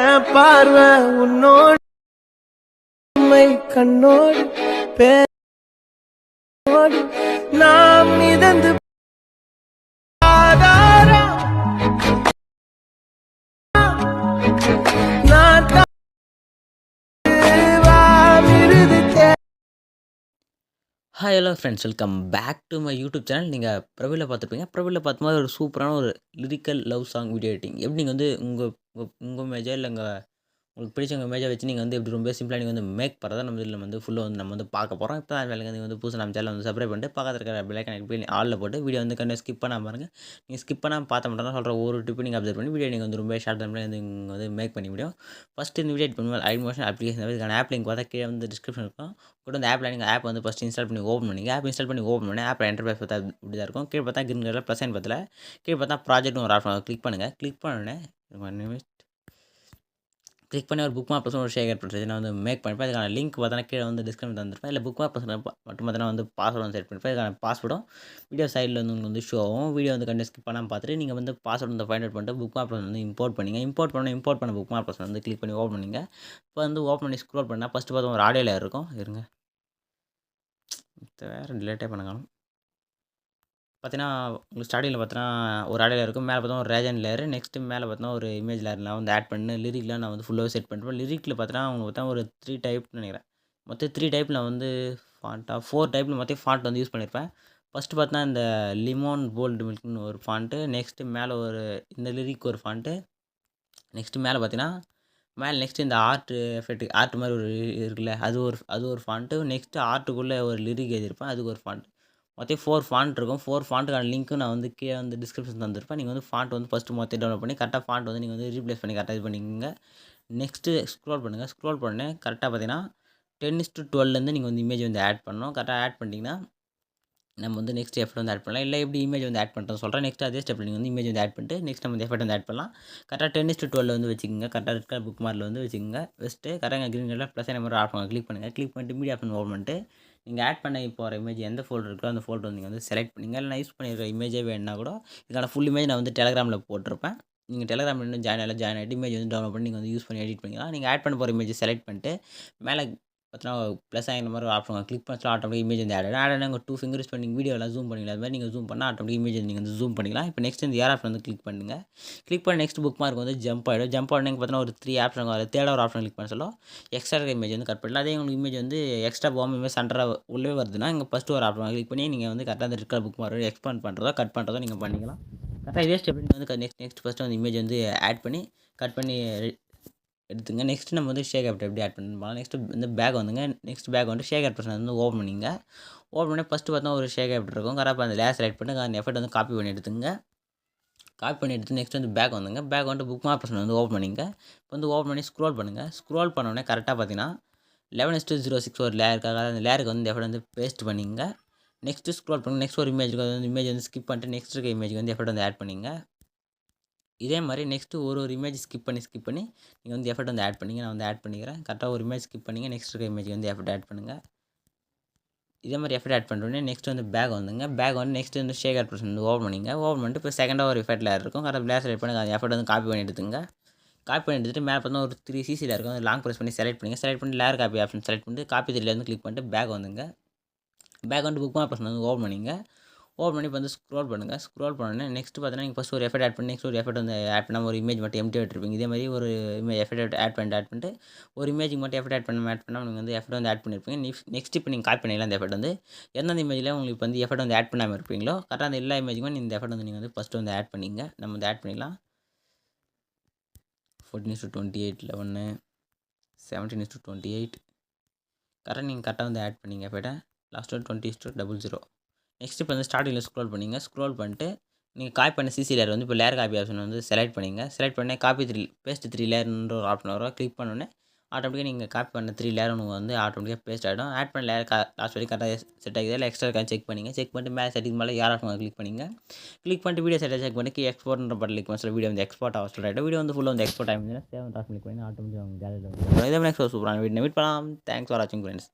என் பார்வை உன்னோடு கண்ணோடு பேரோடு நாம் மிதந்து hi hello friends, welcome back to my YouTube channel. நீங்கள் ப்ரொஃபைலில் பார்த்துருப்பீங்க. ப்ரொஃபைலில் பார்க்கும்போது ஒரு சூப்பரான ஒரு lyrical love song video editing எப்படி நீங்கள் வந்து உங்கள் இமேஜோ இல்லை உங்களுக்கு பிடிச்சவங்க இமேஜை வச்சு நீங்கள் வந்து எப்படி ரொம்ப சிம்பிளாக நீங்கள் வந்து மேக் பண்ணுறதா நம்ம இதில் வந்து ஃபுல்லாக வந்து நம்ம வந்து பார்க்க போகிறோம். இப்போ தான் வேலைக்கு நீங்கள் வந்து புதுசாக நம்ம சேனல் வந்து சப்ஸ்கிரைப் பண்ணிட்டு பக்கத்தில் இருக்கிற பெல் ஐகானை கிளிக் பண்ணி ஆலில் போட்டு வீடியோ வந்து கண்டிப்பாக ஸ்கிப் பண்ணாமல் பாருங்கள். நீங்கள் ஸ்கிப் பண்ணாமல் பார்த்த மட்டும் தான் சொல்கிற ஒரு டிப்பு நீங்கள் அப்சர்வ் பண்ணி வீடியோ நீங்கள் வந்து ரொம்ப ஷார்ட் டைமில் வந்து நீங்கள் வந்து மேக் பண்ணி முடியும். ஃபஸ்ட்டு இந்த வீடியோ எடிட் பண்ணுவோம். ஐட் மோஷன் அப்ளிகேஷன் இதுக்கான ஆப் லிங்க் பார்த்தா கீழே வந்து டிஸ்கிரிப்ஷன் இருக்கும். கூட அந்த ஆப்பில் நீங்கள் ஆப் வந்து ஃபஸ்ட் இன்ஸ்டால் பண்ணி ஓப்பன் பண்ணிங்க. ஆப் இன்ஸ்டால் பண்ணி ஓப்பன் பண்ணி ஆப்பில் என்டர்பிரைஸ் பார்த்தா இப்படி தான் இருக்கும். கீழே பார்த்தா கிரீன் கலர் ப்ளஸ் சைன் பத்தில் கீழே பார்த்தா ப்ராஜெக்ட்னு ஒரு ஆப்ஷன் கிளிக் பண்ணுங்கள். கிளிக் பண்ணோடனே கிளிக் பண்ணி ஒரு புக் மார்க் பர்சன் ஒரு ஷேர் பண்ணுறது நான் வந்து மேக் பண்ணிப்பேன். அதுக்கான லிங்க் பார்த்தா கீழே வந்து டிஸ்கிரிப்ஷன் தந்துருப்பேன். இல்லை புக் மார்க் பர்சன் மட்டும் பார்த்தீங்கன்னா வந்து பாஸ்வேர்டு வந்து செட் பண்ணிப்பேன். அதுக்கான பாஸ்வேர்டும் வீடியோ சைடில் வந்து உங்களுக்கு வந்து ஷோ ஆகும். வீடியோ வந்து கண்டிப்பாக ஸ்கிப் பண்ணாமல் பார்த்துட்டு நீங்கள் வந்து பாஸ்வேர்டு வந்து ஃபைண்ட் அவுட் பண்ணிட்டு புக் மார்க் பர்சன் வந்து இம்போர்ட் பண்ணிங்க. இம்போர்ட் பண்ண புக் மார்க் பர்சன் வந்து கிளிக் பண்ணி ஓப்பன் பண்ணிங்க. இப்போ வந்து ஓப்பன் பண்ணி ஸ்க்ரோல் பண்ணால் ஃபஸ்ட்டு பார்த்தா ஒரு ஆடியோ லேயர் இருக்கும். இருங்க, வேறு டிலேட்டே பண்ணணும். பார்த்தீங்கன்னா உங்களுக்கு ஸ்டார்டிங்கில் பார்த்தீங்கன்னா ஒரு ஆடியோ இருக்கும். மேலே பார்த்தா ஒரு ரேஜன் லேயர், நெக்ஸ்ட்டு மேலே பார்த்தீங்கன்னா ஒரு இமேஜ் லேயர் நான் வந்து ஆட் பண்ணி லிரிக்லாம் நான் வந்து ஃபுல்லாகவே செட் பண்ணிப்பேன். லிரிக்கில் பார்த்தீங்கன்னா உங்களுக்கு பார்த்தா ஒரு 3 டைப்னு நினைக்கிறேன். மொத்தம் 3 டைப் நான் வந்து ஃபாண்ட்டாக 4 டைப்பில் மொத்தம் ஃபாண்ட் வந்து யூஸ் பண்ணியிருப்பேன். ஃபஸ்ட்டு பார்த்தீங்கன்னா இந்த லிமோன் போல்டு மில்க்னு ஒரு ஃபாண்ட்டு, நெக்ஸ்ட்டு மேலே ஒரு இந்த லிரிக் ஒரு ஃபாண்ட்டு, நெக்ஸ்ட்டு மேலே பார்த்தீங்கன்னா நெக்ஸ்ட்டு இந்த ஆர்ட் எஃபெக்ட் ஆர்ட் மாதிரி ஒரு இருக்குல்ல அது ஒரு ஃபாண்ட்டு, நெக்ஸ்ட்டு ஆர்ட்டுக்குள்ளே ஒரு லிரிக் எழுதியிருப்பேன், அதுக்கு ஒரு ஃபாண்ட். மொத்தம் 4 ஃபாண்ட் இருக்கும். 4 ஃபாண்ட்டுக்கான லிங்க்கும் நான் வந்து கீழே வந்து டிஸ்கிரிப்ஷன் தந்திருப்பேன். நீங்கள் வந்து ஃபாண்ட் வந்து ஃபஸ்ட்டு மொத்தம் டவுன்லோட் பண்ணி கரெக்டாக ஃபாண்ட் வந்து நீங்கள் வந்து ரீப்ளேஸ் பண்ணி கரெக்டாக இது பண்ணிக்கோங்க. நெக்ஸ்ட்டு ஸ்க்ரோல் பண்ணுங்கள். ஸ்க்ரோல் பண்ணி கரெக்டாக பார்த்தீங்கன்னா 10:12 நீங்கள் வந்து இமேஜ் வந்து ஆட் பண்ணணும். கரெக்டாக ஆட் பண்ணிட்டீங்கன்னா நம்ம வந்து நெக்ஸ்ட் எஃபெக்ட் வந்து ஆட் பண்ணலாம். இல்லை எப்படி இமேஜ் வந்து ஆட் பண்ணுறது சொல்கிறேன். நெக்ஸ்ட் அதே ஸ்டெப்பில் நீங்கள் வந்து இமேஜ் வந்து ஆட் பண்ணிட்டு நெக்ஸ்ட் நம்ம எஃபெக்ட் வந்து ஆட் பண்ணலாம். கரெக்டாக 10:12 வந்து வச்சுக்கோங்க. கரெக்டாக இருக்க புக் மார்க்கில் வந்து வச்சுக்கோங்க. வச்சுட்டு கரெக்டாக green colour plus number add பண்ணுங்க. கிளிக் பண்ணுங்கள். கிளிக் பண்ணிட்டு மீடியா ஆப்ஷன் ஓப்பன் பண்ணிட்டு நீங்கள் ஆட் பண்ண போகிற இமேஜ் எந்த ஃபோல்டர் இருக்கோ அந்த ஃபோல்டர் வந்து நீங்கள் வந்து செலக்ட் பண்ணிங்க. இல்லை நான் யூஸ் பண்ணியிருக்க இமேஜே வேணுன்னா கூட இதுக்கான ஃபுல் இமேஜ் நான் வந்து டெலகிராமில் போட்டிருப்பேன். நீங்கள் டெலகிராமில் இன்னும் ஜாயின் ஆகிட்டு இமேஜ் வந்து டவுன்லோட் பண்ணி நீங்கள் வந்து யூஸ் பண்ணி எடிட் பண்ணிக்கலாம். நீங்கள் ஆட் பண்ண போகிற இமேஜை செலக்ட் பண்ணிட்டு மேலே பார்த்தீங்கன்னா ப்ளஸ் ஆகிற மாதிரி ஒரு ஆப்ஷன் கிளிக் பண்ணி ஆட்டோமேட்டிக் இமேஜ் வந்து ஆட் ஆகிடும். உங்கள் 2 ஃபிங்கர் யூஸ் பண்ணி வீடியோலாம் ஜூம் பண்ணிக்கலாம். அது மாதிரி நீங்கள் ஜூம் பண்ணால் ஆட்டோமேட்டிக் இமேஜ் நீங்கள் வந்து ஜூம் பண்ணிக்கலாம். இப்போ நெக்ஸ்ட் இந்த ஏர் ஆப்ஷன் வந்து கிளிக் பண்ணுங்கள். கிளிக் பண்ணி நெக்ஸ்ட் புக் மார்க் வந்து ஜம்ப் ஆகிடும். ஜம்ப் ஆகிடும் பார்த்தீங்கன்னா ஒரு 3 ஆப்ஷன் வரும். தேர்ட் ஒரு ஆப்ஷன் கிளிக் பண்ண சொல்லும் எக்ஸ்ட்ரா இருக்க இமேஜ் வந்து கட் பண்ணலாம். அதே உங்களுக்கு இமேஜ் வந்து எக்ஸ்ட்ரா பாம் இமேஜ் சென்டராக உள்ளே வருதுன்னா இங்கே ஃபஸ்ட்டு ஒரு ஆப்ஷன் கிளிக் பண்ணி நீங்கள் வந்து கரெக்டாக அந்த இருக்கிற புக் மார்க் எக்ஸ்பேண்ட் பண்ணுறதோ கட் பண்ணுறதோ நீங்கள் பண்ணிக்கலாம். கரெக்டாக இதே ஸ்டெப் நீங்கள் வந்து நெக்ஸ்ட் ஃபஸ்ட்டு வந்து இமேஜ் வந்து ஆட் பண்ணி கட் பண்ணி எடுத்துங்க. நெக்ஸ்ட் நம்ம வந்து ஷேக் ஆப்ட் எப்படி ஆட் பண்ணலாம். நெக்ஸ்ட் இந்த பேக் வந்துங்க. நெக்ஸ்ட் பேக் வந்து ஷேக் ஆப்ட் வந்து ஓப்பன் பண்ணிங்க. ஓப்பன் பண்ணி ஃபஸ்ட்டு பார்த்தா ஒரு ஷேக் ஆப்ட் இருக்கும். கரெக்டாக அந்த லேயர் செலக்ட் பண்ணி அந்த எஃபெக்ட் வந்து காப்பி பண்ணி எடுத்துங்க. காப்பி பண்ணி எடுத்து நெக்ஸ்ட் வந்து பேக் வந்துங்க. பேக் வந்து புக் மார்க் பர்சன் வந்து ஓப்பன் பண்ணிங்க. இப்போ வந்து ஓப்பன் பண்ணி ஸ்க்ரோல் பண்ணுங்கள். ஸ்க்ரோல் பண்ணோடனே கரெக்டாக பார்த்தீங்கன்னா 11:06 ஒரு லேயருக்காக அந்த லேயருக்கு வந்து எஃபெக்ட் வந்து பேஸ்ட் பண்ணிங்க. நெக்ஸ்ட்டு ஸ்க்ரோல் பண்ணுங்கள். நெக்ஸ்ட் ஒரு இமேஜ் வந்து இமேஜ் வந்து ஸ்கிப் பண்ணிட்டு நெக்ஸ்ட் இருக்க இமேஜ் வந்து எஃபெக்ட் வந்து ஆட் பண்ணிங்க. இதே மாதிரி நெக்ஸ்ட்டு ஒரு இமேஜ் ஸ்கிப் பண்ணி நீங்கள் வந்து எஃபெக்ட் வந்து ஆட் பண்ணிங்க. நான் வந்து ஆட் பண்ணிக்கிறேன். கரெக்டாக ஒரு இமேஜ் ஸ்கிப் பண்ணிங்க. நெக்ஸ்ட் இருக்க இமேஜ் வந்து எஃபெக்ட் ஆட் பண்ணுங்கள். இதே மாதிரி எஃபெக்ட் ஆட் பண்ணுறோன்னே நெக்ஸ்ட் வந்து பேக் வந்துங்க. பேக் வந்து நெக்ஸ்ட் வந்து ஷேக் ஆட் பர்சன் வந்து ஓப்பன் பண்ணிங்க. ஓப்பன் பண்ணிட்டு இப்போ செகண்டாக ஒரு எஃபெக்ட் லேயர் இருக்கும். கரெக்டாக லேயர் செலக்ட் பண்ணி அந்த எஃபெக்ட் வந்து காப்பி பண்ணி எடுத்துங்க. காப்பி பண்ணி எடுத்துட்டு மேலே பார்த்தா ஒரு 3 சிசியில் இருக்கும். அந்த லாங் ப்ரெஸ் பண்ணி செலக்ட் பண்ணிங்க. செலக்ட் பண்ணி லேயர் காப்பி ஆப்ஷன் செலக்ட் பண்ணிட்டு காப்பி 3 வந்து கிளிக் பண்ணிட்டு பேக் வந்துங்க. பேக் வந்து புக் மார்க் பர்சன் வந்து ஓப்பன் பண்ணிங்க. ஓப்பன் பண்ணி இப்போ வந்து ஸ்க்ரோல் பண்ணுங்கள். ஸ்க்ரோல் பண்ணோன்னே நெக்ஸ்ட் பார்த்தீங்கன்னா நீங்கள் ஃபஸ்ட் ஒரு எஃபெக்ட் ஆட் பண்ணி நெக்ஸ்ட் ஒரு எஃபெக்ட் வந்து ஆட் பண்ணாமல் ஒரு இமேஜ் மட்டும் எம்டி விட்டுருப்பீங்க. இதே மாதிரி ஒரு எஃபெக்ட் ஆட் பண்ணிட்டு ஒரு இமேஜுக்கு மட்டும் எஃபெக்ட் ஆட் பண்ணாமல் நீங்கள் வந்து எஃபெக்ட் வந்து ஆட் பண்ணியிருப்பீங்க. நெக்ஸ்ட் இப்போ நீங்கள் காப்பி பண்ணிக்கலாம் அந்த எஃபெக்ட் வந்து எந்தெந்த இமேஜில் உங்களுக்கு வந்து எஃபெக்ட் வந்து ஆட் பண்ணாமல் இருப்பீங்களோ கரெக்டாக அந்த எல்லா இமேஜுமே இந்த எஃபெக்ட் வந்து நீங்கள் வந்து ஃபஸ்ட்டு வந்து ஆட் பண்ணிங்க. நம்ம வந்து ஆட் பண்ணிக்கலாம். 14:28 11 17:28 கரெக்டாக நீங்கள் கரெக்டாக வந்து ஆட் பண்ணிங்க எஃபெக்ட்டை. லாஸ்ட்டு 20:00. நெக்ஸ்ட் இப்போ வந்து ஸ்டார்டிங்கில் ஸ்க்ரோல் பண்ணிங்க. ஸ்க்ரோல் பண்ணிட்டு நீங்கள் காப்பி பண்ண சிசி லேயர் வந்து இப்போ லேயர் காப்பி ஆப்ஷன் வந்து செலக்ட் பண்ணிங்க. செலக்ட் பண்ணி காப்பி 3 பேஸ்ட் 3 லேயர்ன்ற ஒரு ஆப்ஷன் வரும். கிளிக் பண்ணோன்னே ஆட்டோமேட்டிக்காக நீங்கள் காப்பி பண்ண 3 லேயர் உங்களுக்கு வந்து ஆட்டோமேட்டிக்காக பேஸ்ட் ஆகிடும். ஆட் பண்ண லேயர் லாஸ்ட் வரைக்கும் கரெக்டாக செட் ஆகிது இல்லை எக்ஸ்ட்ரா இருக்கான்னு செக் பண்ணிங்க. செக் பண்ணிட்டு மேலே செட்டிங் மேலே யார் ஆப்ஷன் கிளிக் பண்ணிங்க. கிளிக் பண்ணிட்டு வீடியோ செட்டை செக் பண்ணி எக்ஸ்போர்ட்ன்ற பட்டன் கிளிக் பண்ணி வீடியோ வந்து எக்ஸ்போர்ட் ஆக சொல்லிட்டு வீடியோ வந்து ஃபுல்லாக வந்து எக்ஸ்போர்ட் ஆகிடுச்சுன்னா சேவ் ஆப்ஷன் கிளிக் பண்ணி ஆட்டோமேட்டிக்காக கேலரியில் வந்து இதே மாதிரி சூப்பரான வீடியோ மீட் பண்ணலாம். தேங்க்ஸ் ஃபார் வாட்சிங் ஃப்ரெண்ட்ஸ்.